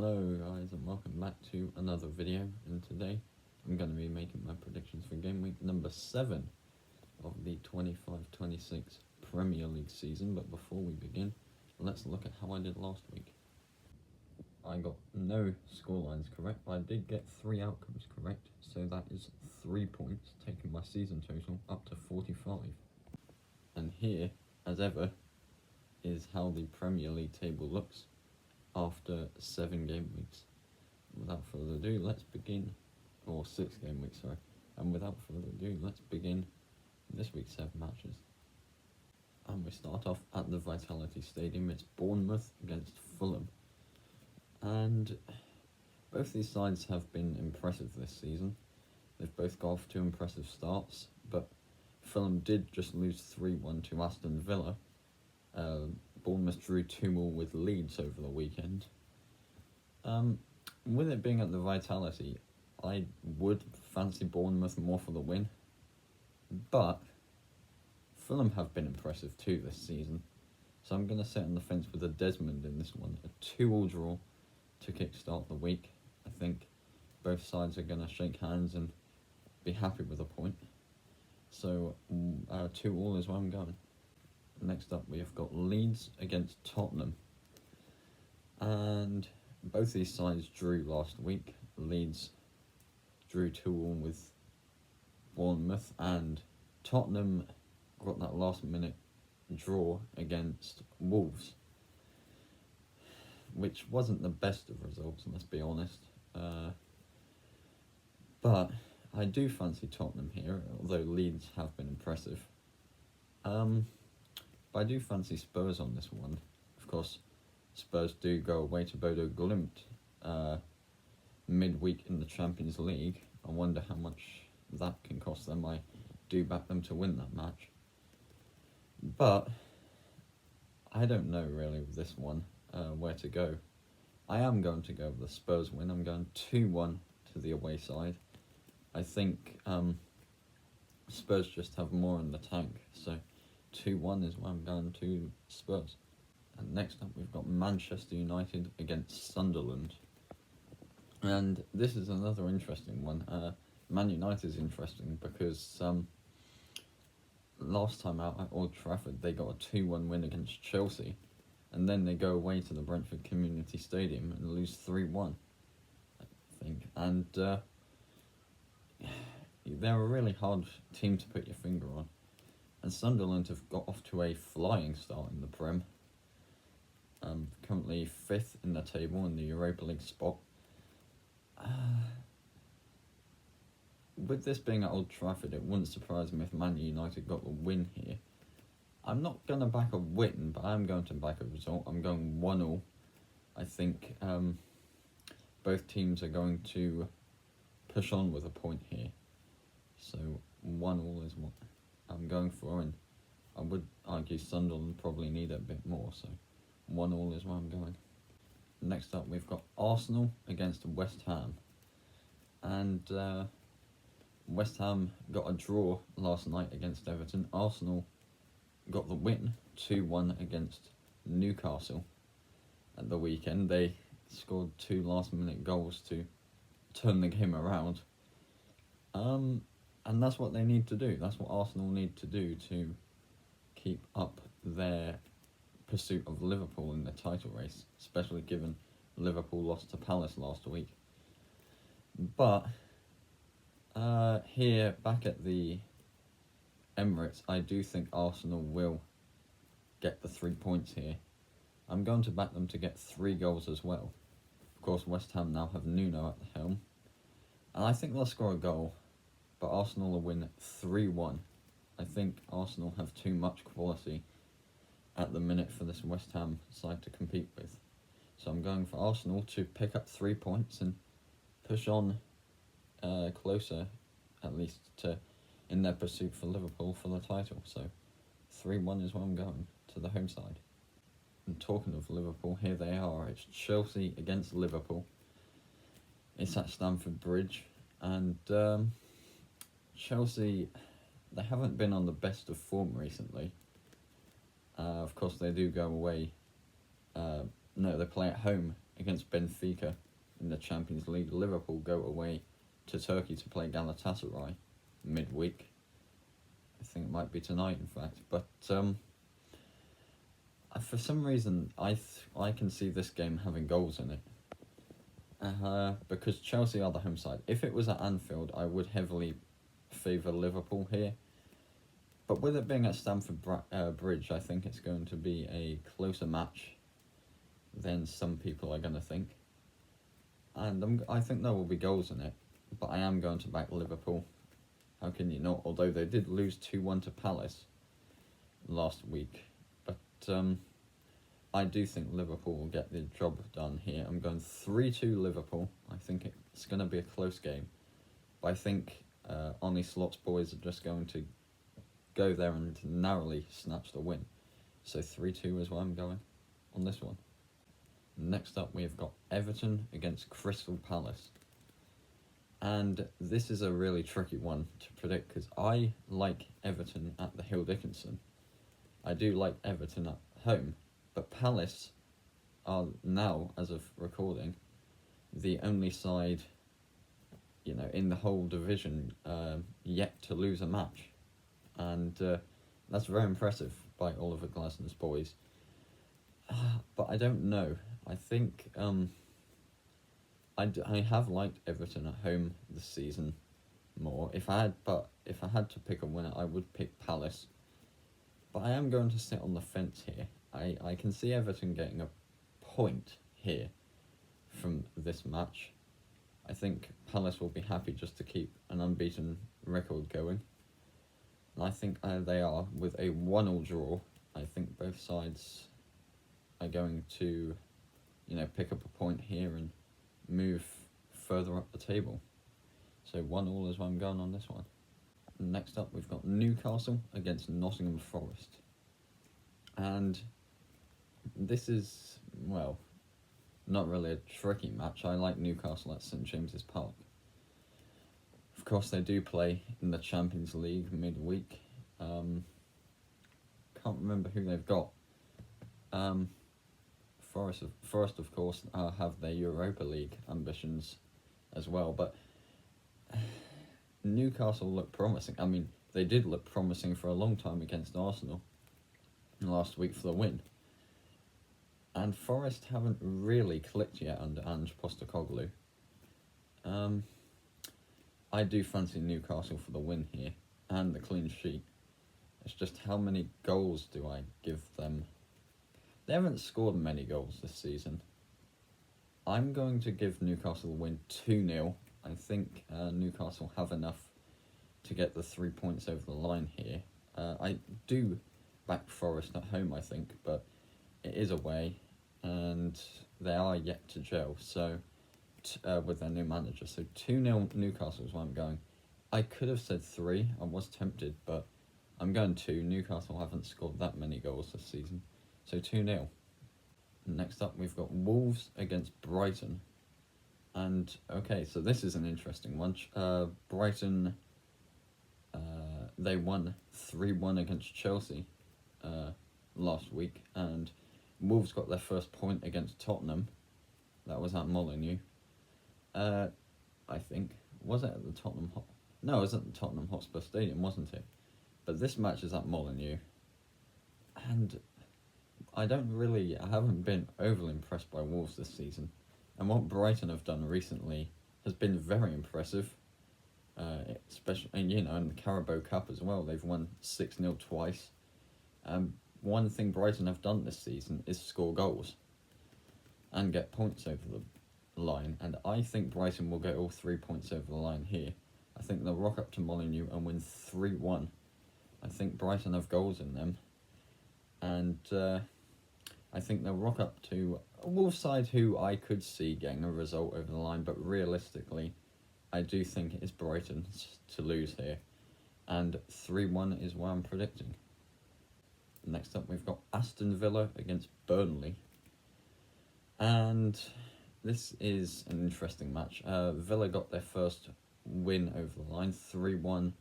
Hello guys, and welcome back to another video, and today I'm going to be making my predictions for game week number 7 of the 25-26 Premier League season. But before we begin, let's look at how I did last week. I got no scorelines correct, but I did get 3 outcomes correct, so that is 3 points, taking my season total up to 45. And here, as ever, is how the Premier League table looks after 7 game weeks. Without further ado, let's begin, or 6 game weeks, sorry. And without further ado, let's begin this week's 7 matches. And we start off at the Vitality Stadium. It's Bournemouth against Fulham. And both these sides have been impressive this season. They've both got off to impressive starts, but Fulham did just lose 3-1 to Aston Villa. Bournemouth drew 2-2 with Leeds over the weekend. With it being at the Vitality, I would fancy Bournemouth more for the win, but Fulham have been impressive too this season, so I'm going to sit on the fence with a Desmond in this one. A 2-2 draw to kickstart the week. I think both sides are going to shake hands and be happy with a point, so 2-2 is where I'm going. Next up, we have got Leeds against Tottenham, and both these sides drew last week. Leeds drew 2-2 with Bournemouth, and Tottenham got that last-minute draw against Wolves, which wasn't the best of results, let's be honest. But I do fancy Tottenham here, although Leeds have been impressive. But I do fancy Spurs on this one. Of course, Spurs do go away to Bodo Glimt midweek in the Champions League. I wonder how much that can cost them. I do back them to win that match. But I don't know really with this one where to go. I am going to go with the Spurs win. I'm going 2-1 to the away side. I think Spurs just have more in the tank, so 2-1 is where I'm going to Spurs. And next up, we've got Manchester United against Sunderland. And this is another interesting one. Man United is interesting because last time out at Old Trafford, they got a 2-1 win against Chelsea. And then they go away to the Brentford Community Stadium and lose 3-1, I think. And they're a really hard team to put your finger on. And Sunderland have got off to a flying start in the Prem. Currently 5th in the table in the Europa League spot. With this being at Old Trafford, it wouldn't surprise me if Man United got the win here. I'm not going to back a win, but I'm going to back a result. I'm going 1-1. I think both teams are going to push on with a point here. So 1-1 is what I'm going for, and I would argue Sunderland probably need it a bit more, so 1-1 is where I'm going. Next up, we've got Arsenal against West Ham, and West Ham got a draw last night against Everton. Arsenal got the win, 2-1 against Newcastle at the weekend. They scored 2 last-minute goals to turn the game around. And that's what they need to do. That's what Arsenal need to do to keep up their pursuit of Liverpool in the title race, especially given Liverpool lost to Palace last week. But here, back at the Emirates, I do think Arsenal will get the 3 points here. I'm going to back them to get 3 goals as well. Of course, West Ham now have Nuno at the helm, and I think they'll score a goal. But Arsenal will win 3-1. I think Arsenal have too much quality at the minute for this West Ham side to compete with. So I'm going for Arsenal to pick up 3 points and push on closer, at least, to in their pursuit for Liverpool for the title. So 3-1 is where I'm going to the home side. And talking of Liverpool, here they are. It's Chelsea against Liverpool. It's at Stamford Bridge, and Chelsea, they haven't been on the best of form recently. Of course, they do go away. They play at home against Benfica in the Champions League. Liverpool go away to Turkey to play Galatasaray midweek. I think it might be tonight, in fact. But for some reason, I can see this game having goals in it. Because Chelsea are the home side. If it was at Anfield, I would heavily favour Liverpool here. But with it being at Stamford Bridge, I think it's going to be a closer match than some people are going to think. And I think there will be goals in it. But I am going to back Liverpool. How can you not? Although they did lose 2-1 to Palace last week. But I do think Liverpool will get the job done here. I'm going 3-2 Liverpool. I think it's going to be a close game. But I think Arne Slot's boys are just going to go there and narrowly snatch the win. So 3-2 is where I'm going on this one. Next up, we've got Everton against Crystal Palace. And this is a really tricky one to predict because I like Everton at the Hill Dickinson. I do like Everton at home, but Palace are now, as of recording, the only side, in the whole division yet to lose a match. And that's very impressive by Oliver Glasner's boys. But I don't know. I think I have liked Everton at home this season more. If I had to pick a winner, I would pick Palace. But I am going to sit on the fence here. I can see Everton getting a point here from this match. I think Palace will be happy just to keep an unbeaten record going. And I think they are with a 1-1 draw. I think both sides are going to, pick up a point here and move further up the table. So 1-1 is where I'm going on this one. Next up, we've got Newcastle against Nottingham Forest. And this is, not really a tricky match. I like Newcastle at St James's Park. Of course, they do play in the Champions League midweek. Can't remember who they've got. Forest, of course, have their Europa League ambitions as well. But Newcastle look promising. I mean, they did look promising for a long time against Arsenal last week for the win. And Forest haven't really clicked yet under Ange Postecoglou. I do fancy Newcastle for the win here and the clean sheet. It's just how many goals do I give them? They haven't scored many goals this season. I'm going to give Newcastle the win 2-0. I think Newcastle have enough to get the 3 points over the line here. I do back Forest at home, I think, but it is away and they are yet to gel. So with their new manager. So 2-0 Newcastle is where I'm going. I could have said 3. I was tempted, but I'm going 2. Newcastle haven't scored that many goals this season. So 2-0. Next up, we've got Wolves against Brighton. And, okay, so this is an interesting one. Brighton, they won 3-1 against Chelsea last week. And Wolves got their first point against Tottenham. That was at Molineux. I think. Was it at the Tottenham... No, it was at the Tottenham Hotspur Stadium, wasn't it? But this match is at Molineux. And I haven't been overly impressed by Wolves this season. And what Brighton have done recently has been very impressive. Especially, in the Carabao Cup as well. They've won 6-0 twice. One thing Brighton have done this season is score goals and get points over the line. And I think Brighton will get all 3 points over the line here. I think they'll rock up to Molineux and win 3-1. I think Brighton have goals in them. And I think they'll rock up to a Wolves side who I could see getting a result over the line. But realistically, I do think it is Brighton to lose here. And 3-1 is what I'm predicting. Next up, we've got Aston Villa against Burnley. And this is an interesting match. Villa got their first win over the line, 3-1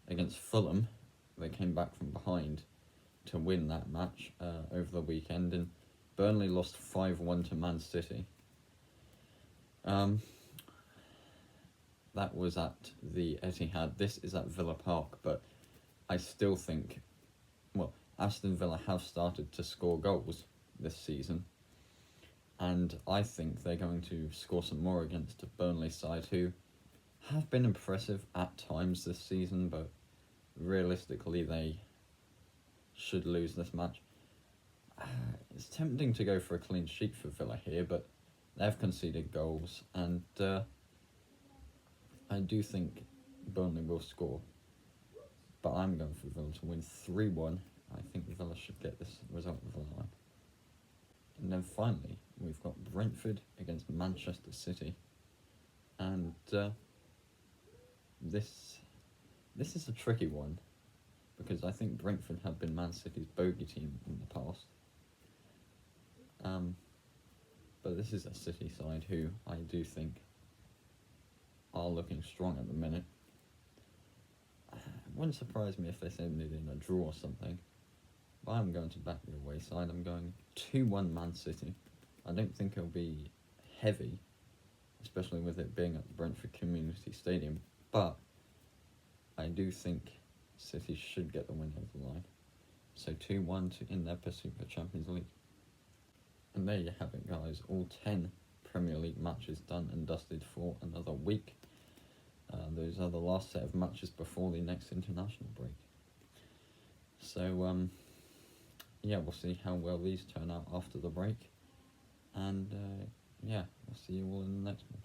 against Fulham. They came back from behind to win that match over the weekend. And Burnley lost 5-1 to Man City. Um, that was at the Etihad. This is at Villa Park, but I still think, well, Aston Villa have started to score goals this season, and I think they're going to score some more against a Burnley side who have been impressive at times this season, but realistically they should lose this match. It's tempting to go for a clean sheet for Villa here, but they've conceded goals, and I do think Burnley will score. But I'm going for Villa to win 3-1. I think Villa should get this result of the line. And then finally, we've got Brentford against Manchester City. And this is a tricky one, because I think Brentford have been Man City's bogey team in the past. But this is a City side who I do think are looking strong at the minute. It wouldn't surprise me if this ended in a draw or something. But I'm going to back the away side. I'm going 2-1 Man City. I don't think it'll be heavy, especially with it being at the Brentford Community Stadium. But I do think City should get the win over the line. So 2-1 in their pursuit for Champions League. And there you have it, guys. All 10 Premier League matches done and dusted for another week. Those are the last set of matches before the next international break. So, yeah, we'll see how well these turn out after the break. And, yeah, I'll see you all in the next one.